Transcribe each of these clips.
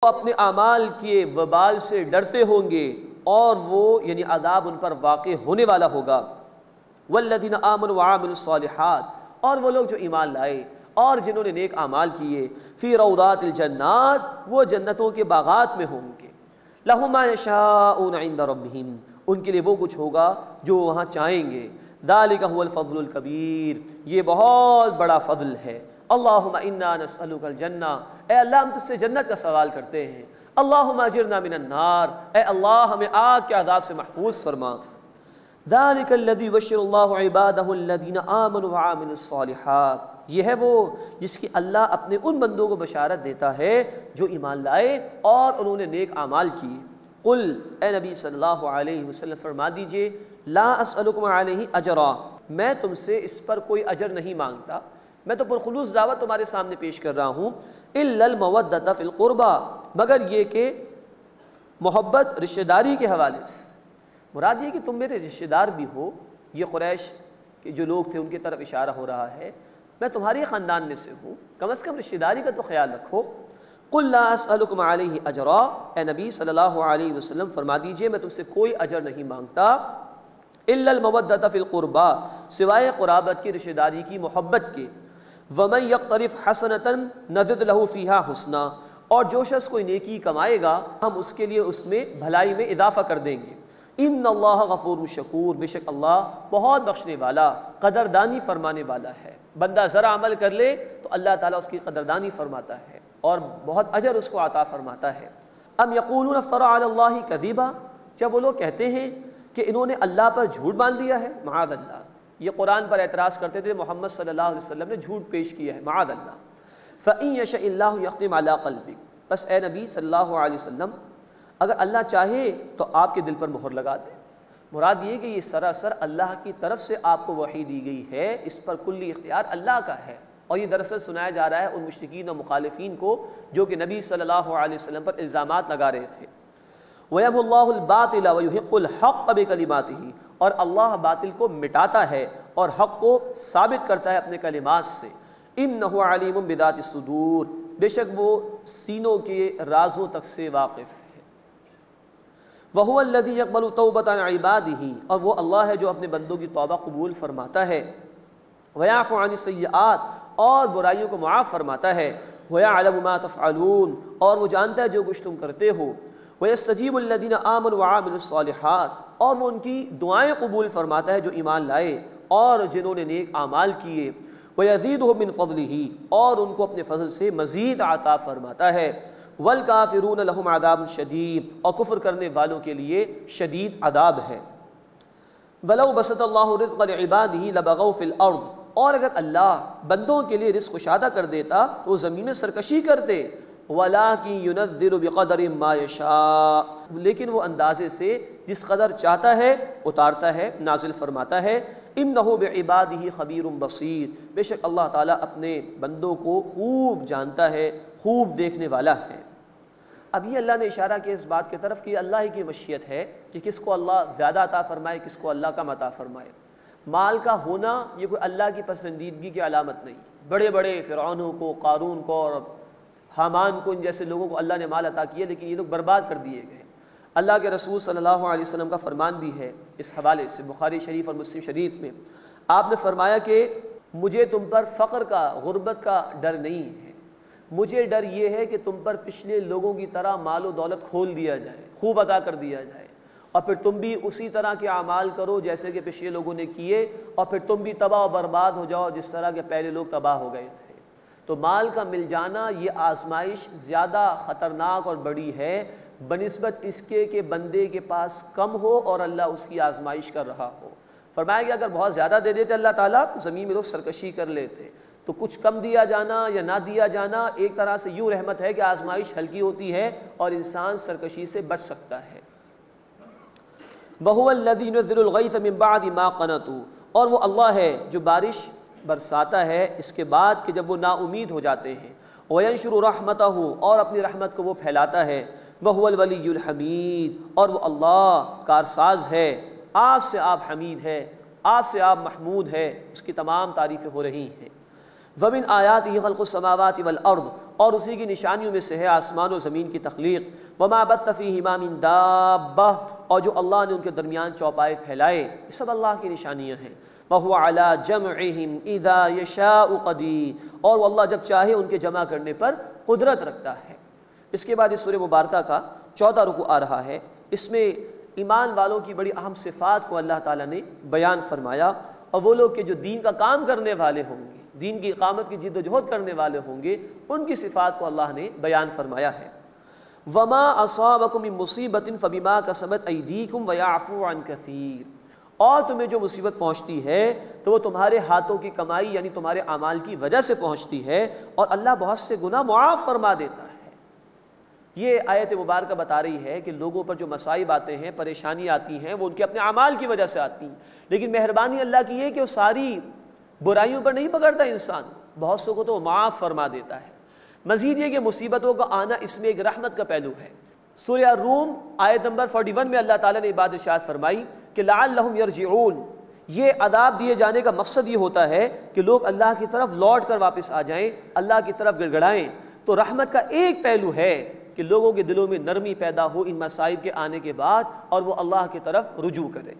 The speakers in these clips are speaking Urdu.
اپنے اعمال کے وبال سے ڈرتے ہوں گے اور وہ یعنی عذاب ان پر واقع ہونے والا ہوگا۔ والذین آمنوا وعملوا الصالحات، اور وہ لوگ جو ایمان لائے اور جنہوں نے نیک اعمال کیے، فی روضات الجنات، وہ جنتوں کے باغات میں ہوں گے، لہم ما یشاءون عند ربہم، ان کے لیے وہ کچھ ہوگا جو وہاں چاہیں گے، ذالک هو الفضل الکبیر، یہ بہت بڑا فضل ہے۔ اللہم انا نسألک الجنہ، اے اللہ ہم تجھ سے جنت کا سوال کرتے ہیں۔ اللہم اجرنا من النار، اے اللہ ہمیں آگ کے عذاب سے محفوظ فرما۔ ذالک الذی یبشر اللہ عبادہ الذین آمنوا وعملوا الصالحات، یہ ہے وہ جس کی اللہ اپنے ان بندوں کو بشارت دیتا ہے جو ایمان لائے اور انہوں نے نیک اعمال کیے۔ قل، اے نبی صلی اللہ علیہ وسلم فرما دیجئے، لا اسألکم علیہ اجرا، میں تم سے اس پر کوئی اجر نہیں مانگتا، میں تو پرخلوص دعوت تمہارے سامنے پیش کر رہا ہوں، الا المودۃ فی القربى، مگر یہ کہ محبت رشتہ داری کے حوالے سے، مراد یہ کہ تم میرے رشتہ دار بھی ہو، یہ قریش کے جو لوگ تھے ان کی طرف اشارہ ہو رہا ہے، میں تمہاری خاندان میں سے ہوں، کم از کم رشتہ داری کا تو خیال رکھو۔ قل لا اسألکم علیہ اجرا، اے نبی صلی اللہ علیہ وسلم فرما دیجئے میں تم سے کوئی اجر نہیں مانگتا، الا المودۃ فی القربى، سوائے قرابت کی رشتہ داری کی محبت کے، ومن یقترف حسنۃ نزد لہ فیہا حسنا، اور جو شخص کوئی نیکی کمائے گا ہم اس کے لیے اس میں بھلائی میں اضافہ کر دیں گے۔ ان اللہ غفور شکور، بے شک اللہ بہت بخشنے والا قدردانی فرمانے والا ہے۔ بندہ ذرا عمل کر لے تو اللہ تعالیٰ اس کی قدردانی فرماتا ہے اور بہت اجر اس کو عطا فرماتا ہے۔ ام یقولون افترى علی اللہ کذبا، جب وہ لوگ کہتے ہیں کہ انہوں نے اللہ پر جھوٹ باندھ دیا ہے، معاذ اللہ، یہ قرآن پر اعتراض کرتے تھے محمد صلی اللہ علیہ وسلم نے جھوٹ پیش کیا ہے، معاذ اللہ۔ فإن یشاء اللہ یختم علی قلبک، بس اے نبی صلی اللہ علیہ وسلم اگر اللہ چاہے تو آپ کے دل پر مہر لگا دے، مراد یہ کہ یہ سراسر اللہ کی طرف سے آپ کو وحی دی گئی ہے، اس پر کلی اختیار اللہ کا ہے، اور یہ دراصل سنایا جا رہا ہے ان مشرکین و مخالفین کو جو کہ نبی صلی اللہ علیہ وسلم پر الزامات لگا رہے تھے۔ وَيَمْحُو اللَّهُ الْبَاطِلَ وَيُحِقُّ الْحَقَّ بِكَلِمَاتِهِ، اور اللہ باطل کو مٹاتا ہے اور حق کو ثابت کرتا ہے اپنے کلمات سے۔ إِنَّهُ عَلِيمٌ بِذَاتِ الصُّدُورِ، بے شک وہ سینوں کے رازوں تک سے واقف ہے۔ وَهُوَ الَّذِي يَقْبَلُ تَوْبَةَ عَنْ عِبَادِهِ، اور وہ اللہ ہے جو اپنے بندوں کی توبہ قبول فرماتا ہے۔ وَيَعْفُو عَنِ السَّيِّئَاتِ، اور برائیوں کو معاف فرماتا ہے۔ وَيَعْلَمُ مَا تَفْعَلُونَ، اور وہ جانتا ہے جو کچھ تم کرتے ہو۔ وَيَسْتَجِيبُ الَّذِينَ آمَنُوا وَعَمِلُوا الصَّالِحَاتِ، اور وہ ان کی دعائیں قبول فرماتا ہے جو ایمان لائے اور جنہوں نے نیک اعمال کیے۔ وَيَزِيدُهُم مِّن فَضْلِهِ، اور ان کو اپنے فضل سے مزید عطا فرماتا ہے۔ وَالْكَافِرُونَ لَهُمْ عَذَابٌ شَدِيدٌ، اور کفر کرنے والوں کے لیے شدید عذاب ہے۔ وَلَوْ بَسَطَ اللَّهُ رِزْقَ لِعِبَادِهِ لَبَغَوْا فِي الْأَرْضِ، اور اگر اللہ بندوں کے لیے رزق کشادہ کر دیتا تو وہ زمین میں سرکشی کرتے۔ وَلَٰكِن يُنَزِّلُ بِقَدَرٍ مَّا يَشَاءُ، لیکن وہ اندازے سے جس قدر چاہتا ہے اتارتا ہے، نازل فرماتا ہے۔ إِنَّهُ بِعِبَادِهِ خَبِيرٌ بَصِيرٌ، بے شک اللہ تعالیٰ اپنے بندوں کو خوب جانتا ہے، خوب دیکھنے والا ہے۔ اب یہ اللہ نے اشارہ کیا اس بات کی طرف کہ اللہ ہی کی مشیت ہے کہ کس کو اللہ زیادہ عطا فرمائے، کس کو اللہ کم عطا فرمائے۔ مال کا ہونا یہ کوئی اللہ کی پسندیدگی کی علامت نہیں۔ بڑے بڑے فرعونوں کو، قارون کو اور حامان کو، ان جیسے لوگوں کو اللہ نے مال عطا کیا لیکن یہ لوگ برباد کر دیے گئے۔ اللہ کے رسول صلی اللہ علیہ وسلم کا فرمان بھی ہے اس حوالے سے بخاری شریف اور مسلم شریف میں، آپ نے فرمایا کہ مجھے تم پر فقر کا، غربت کا ڈر نہیں ہے، مجھے ڈر یہ ہے کہ تم پر پچھلے لوگوں کی طرح مال و دولت کھول دیا جائے، خوب عطا کر دیا جائے، اور پھر تم بھی اسی طرح کے اعمال کرو جیسے کہ پچھلے لوگوں نے کیے، اور پھر تم بھی تباہ و برباد ہو جاؤ جس طرح کے پہلے لوگ تباہ ہو گئے تھے۔ تو مال کا مل جانا یہ آزمائش زیادہ خطرناک اور بڑی ہے بنسبت اس کے کہ بندے کے پاس کم ہو اور اللہ اس کی آزمائش کر رہا ہو۔ فرمایا کہ اگر بہت زیادہ دے دیتے اللہ تعالیٰ تو زمین میں لوگ سرکشی کر لیتے، تو کچھ کم دیا جانا یا نہ دیا جانا ایک طرح سے یوں رحمت ہے کہ آزمائش ہلکی ہوتی ہے اور انسان سرکشی سے بچ سکتا ہے۔ وَهُوَ الَّذِي يُنَزِّلُ الْغَيْثَ مِن بَعْدِ مَا قَنَطُوا، اور وہ اللہ ہے جو بارش برساتا ہے اس کے بعد کہ جب وہ نا امید ہو جاتے ہیں۔ وَيَنشُرُ رَحْمَتَهُ، اور اپنی رحمت کو وہ پھیلاتا ہے۔ وَهُوَ الْوَلِيُّ الْحَمِيدُ، اور وہ اللہ کارساز ہے، آپ سے آپ حمید ہے، آپ سے آپ محمود ہے، اس کی تمام تعریفیں ہو رہی ہیں۔ وَمِنْ آیَاتِهِ خَلْقُ السَّمَاوَاتِ وَالْأَرْضِ، اور اسی کی نشانیوں میں سے ہے آسمان و زمین کی تخلیق، وما بث فیہما من دابہ، اور جو اللہ نے ان کے درمیان چوپائے پھیلائے، یہ سب اللہ کی نشانیاں ہیں، وہو علی جمعہم اذا یشاء قدیر، اور وہ اللہ جب چاہے ان کے جمع کرنے پر قدرت رکھتا ہے۔ اس کے بعد اس سورہ مبارکہ کا 14 رکوع آ رہا ہے، اس میں ایمان والوں کی بڑی اہم صفات کو اللہ تعالیٰ نے بیان فرمایا، اور وہ لوگ کہ جو دین کا کام کرنے والے ہوں گے، دین کی اقامت کی جد و جہد کرنے والے ہوں گے، ان کی صفات کو اللہ نے بیان فرمایا ہے۔ وما اصابکم من مصیبت فبما کسبت ایدیکم ویعفو عن کثیر، اور تمہیں جو مصیبت پہنچتی ہے تو وہ تمہارے ہاتھوں کی کمائی یعنی تمہارے اعمال کی وجہ سے پہنچتی ہے، اور اللہ بہت سے گناہ معاف فرما دیتا ہے۔ یہ آیت مبارکہ بتا رہی ہے کہ لوگوں پر جو مصائب آتے ہیں، پریشانی آتی ہیں، وہ ان کے اپنے اعمال کی وجہ سے آتی ہیں، لیکن مہربانی اللہ کی یہ کہ وہ ساری برائیوں پر نہیں پکڑتا انسان، بہت سو کو تو وہ معاف فرما دیتا ہے۔ مزید یہ کہ مصیبتوں کا آنا اس میں ایک رحمت کا پہلو ہے۔ سورہ الروم آیت نمبر 41 میں اللہ تعالیٰ نے بات ارشاد فرمائی کہ لعلہم یرجعون، یہ عذاب دیے جانے کا مقصد یہ ہوتا ہے کہ لوگ اللہ کی طرف لوٹ کر واپس آ جائیں، اللہ کی طرف گڑ گڑائیں۔ تو رحمت کا ایک پہلو ہے کہ لوگوں کے دلوں میں نرمی پیدا ہو ان مصائب کے آنے کے بعد، اور وہ اللہ کی طرف رجوع کریں۔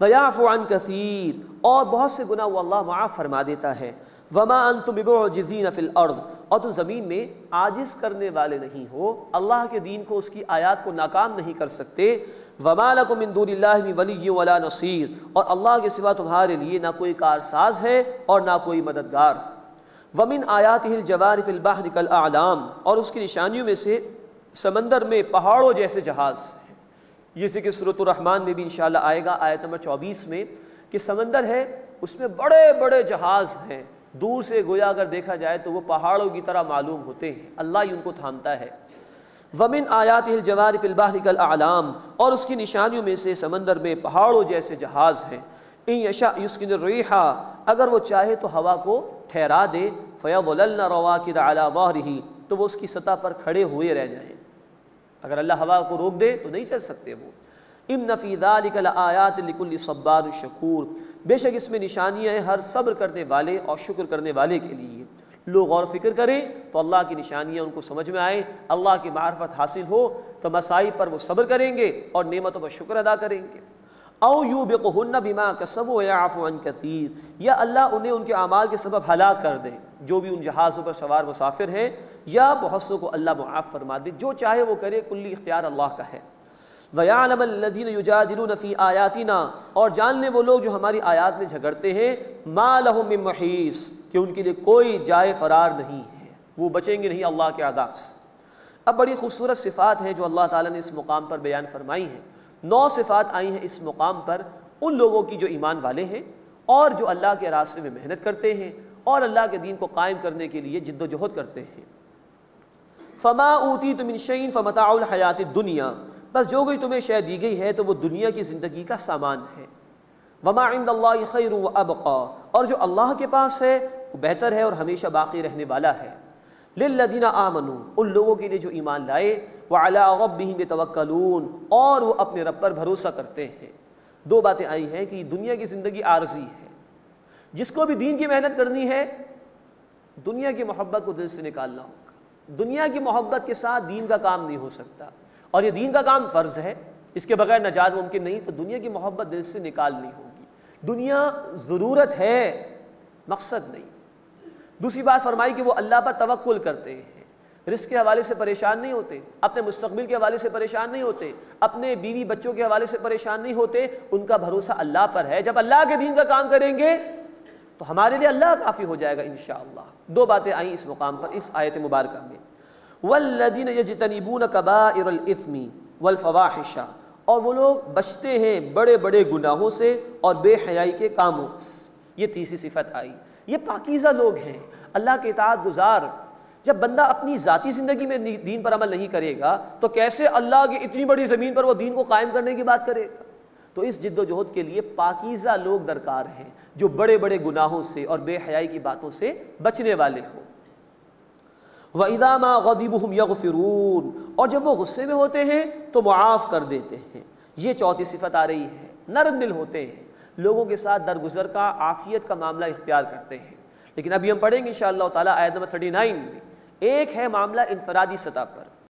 وَيَعْفُو عَنْ كَثِيرٍ، اور بہت سے گناہ وہ اللہ معاف فرما دیتا ہے۔ وَمَا أَنْتُمْ بِمُعْجِزِينَ فِي الْأَرْضِ، اور تم زمین میں عاجز کرنے والے نہیں ہو، اللہ کے دین کو، اس کی آیات کو ناکام نہیں کر سکتے۔ وَمَا لَكُم مِّن دُونِ اللَّهِ مِن وَلِيٍّ وَلَا نَصِيرٍ، اور اللہ کے سوا تمہارے لیے نہ کوئی کارساز ہے اور نہ کوئی مددگار۔ وَمِنْ آيَاتِهِ الْجَوَارِ فِي الْبَحْرِ كَالْأَعْلَامِ، اور اس کی نشانیوں میں سے سمندر میں پہاڑوں جیسے جہاز ہیں۔ جیسے کہ سورۃ الرحمن میں بھی انشاءاللہ آئے گا آیت نمبر 24 میں، کہ سمندر ہے اس میں بڑے بڑے جہاز ہیں، دور سے گویا اگر دیکھا جائے تو وہ پہاڑوں کی طرح معلوم ہوتے ہیں، اللہ ہی ان کو تھامتا ہے۔ وَمِنْ آيَاتِهِ الْجَوَارِ فِي الْبَحْرِ كَالْأَعْلَامِ، اور اس کی نشانیوں میں سے سمندر میں پہاڑوں جیسے جہاز ہیں۔ إِن يَشَأْ يُسْكِنِ الرِّيحَ، اگر وہ چاہے تو ہوا کو ٹھہرا دے، فَيَظْلَلْنَ رَوَاكِدَ عَلَى ظَهْرِهِ، تو وہ اس کی سطح پر کھڑے ہوئے رہ جائیں۔ اگر اللہ ہوا کو روک دے تو نہیں چل سکتے وہ۔ إِنَّ فِي ذَلِكَ لَآيَاتٍ لِكُلِّ صَبَّارٍ شَكُورٍ، بے شک اس میں نشانیاں ہیں ہر صبر کرنے والے اور شکر کرنے والے کے لیے۔ لوگ غور فکر کریں تو اللہ کی نشانیاں ان کو سمجھ میں آئیں، اللہ کی معرفت حاصل ہو تو مصائب پر وہ صبر کریں گے اور نعمتوں پر شکر ادا کریں گے۔ او یوبقہن بما کسبوا ویعفو عن کثیر، یا اللہ انہیں ان کے اعمال کے سبب ہلاک کر دے، جو بھی ان جہازوں پر سوار مسافر ہیں، یا بہت سو کو اللہ معاف فرما دے، جو چاہے وہ کرے، کلی اختیار اللہ کا ہے۔ وَيَعْلَمَ الَّذِينَ يُجَادِلُونَ فِي آيَاتِنَا، اور جان لیں وہ لوگ جو ہماری آیات میں جھگڑتے ہیں، مَا لَهُم مِّن مَّحِيصٍ، کہ ان کے لیے کوئی جائے فرار نہیں ہے، وہ بچیں گے نہیں اللہ کے عذاب سے۔ اب بڑی خوبصورت صفات ہیں جو اللہ تعالیٰ نے اس مقام پر بیان فرمائی ہیں۔ 9 صفات آئی ہیں اس مقام پر ان لوگوں کی جو ایمان والے ہیں اور جو اللہ کے راستے میں محنت کرتے ہیں اور اللہ کے دین کو قائم کرنے کے لیے جد و جہد کرتے ہیں۔ فَمَا أُوتِيتُم مِّن شَيْءٍ فَمَتَاعُ الْحَيَاةِ الدُّنْيَا، بس جو کوئی تمہیں شے دی گئی ہے تو وہ دنیا کی زندگی کا سامان ہے۔ وَمَا عِندَ اللَّهِ خَيْرٌ وَأَبْقَىٰ، اور جو اللہ کے پاس ہے وہ بہتر ہے اور ہمیشہ باقی رہنے والا ہے۔ لِلَّذِينَ آمَنُوا، ان لوگوں کے لیے جو ایمان لائے، وَعَلَىٰ رَبِّهِمْ يَتَوَكَّلُونَ، اور وہ اپنے رب پر بھروسہ کرتے ہیں۔ 2 باتیں آئی ہیں کہ دنیا کی زندگی عارضی ہے، جس کو بھی دین کی محنت کرنی ہے دنیا کی محبت کو دل سے نکالنا ہوگا۔ دنیا کی محبت کے ساتھ دین کا کام نہیں ہو سکتا، اور یہ دین کا کام فرض ہے، اس کے بغیر نجات ممکن نہیں، تو دنیا کی محبت دل سے نکالنی ہوگی۔ دنیا ضرورت ہے، مقصد نہیں۔ دوسری بات فرمائی کہ وہ اللہ پر توکل کرتے ہیں، رزق کے حوالے سے پریشان نہیں ہوتے، اپنے مستقبل کے حوالے سے پریشان نہیں ہوتے، اپنے بیوی بچوں کے حوالے سے پریشان نہیں ہوتے، ان کا بھروسہ اللہ پر ہے۔ جب اللہ کے دین کا کام کریں گے تو ہمارے لیے اللہ کافی ہو جائے گا انشاءاللہ۔ 2 باتیں آئیں اس مقام پر اس آیت مبارکہ میں۔ وَالَّذِينَ يَجْتَنِبُونَ كَبَائِرَ الْإِثْمِ وَالْفَوَاحِشَ، اور وہ لوگ بچتے ہیں بڑے بڑے گناہوں سے اور بے حیائی کے کاموں سے۔ یہ تیسری صفت آئی، یہ پاکیزہ لوگ ہیں، اللہ کے اطاعت گزار۔ جب بندہ اپنی ذاتی زندگی میں دین پر عمل نہیں کرے گا تو کیسے اللہ کی اتنی بڑی زمین پر وہ دین کو قائم کرنے کی بات کرے گا؟ تو اس جد و جہد کے لیے پاکیزہ لوگ درکار ہیں، جو بڑے بڑے گناہوں سے اور بے حیائی کی باتوں سے بچنے والے ہوں۔ وَإِذَا مَا غَضِبُهُمْ يَغْفِرُونَ، اور جب وہ غصے میں ہوتے ہیں تو معاف کر دیتے ہیں۔ یہ 4تھی صفت آ رہی ہے، نرم دل ہوتے ہیں، لوگوں کے ساتھ درگزر کا، عافیت کا معاملہ اختیار کرتے ہیں۔ لیکن ابھی ہم پڑھیں گے انشاءاللہ تعالیٰ آیت نمبر 39 میں. ایک ہے معاملہ انفرادی سطح پر